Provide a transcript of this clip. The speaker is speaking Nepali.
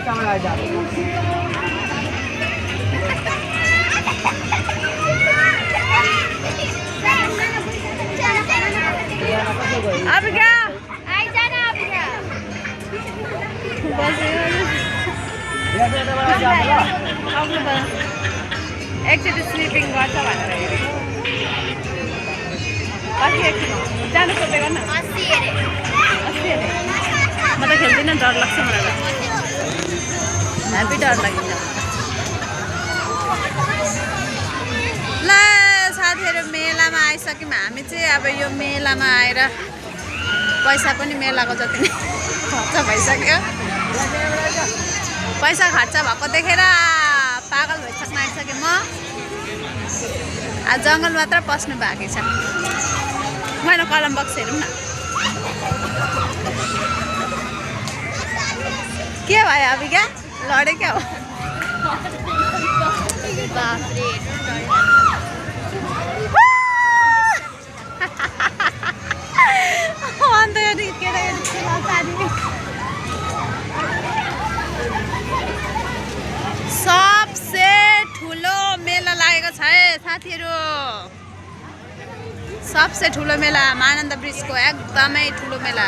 अब क्या आइजाना अब क्या एकचोटि स्लिपिङ गर्छ भनेर हेरेको कति एकछिन जानु सोधेको न 80 अरे म त खेल्दिनँ डर लाग्छ मलाई हेभी डर लाग्छ ल साथीहरू मेलामा आइसक्यौँ हामी चाहिँ अब यो मेलामा आएर पैसा पनि मेलाको जति नै खर्च भइसक्यो पैसा खर्च भएको देखेर पागल भइसक्न आइसकेँ म आज जङ्गल मात्र पस्नु बाँकी छ मैले कलम बक्स हेरौँ न के भयो अब क्या लडे क्या हो अन्त सबसे ठुलो मेला लागेको छ है साथीहरू सबसे ठुलो मेला महानन्द ब्रिजको एकदमै ठुलो मेला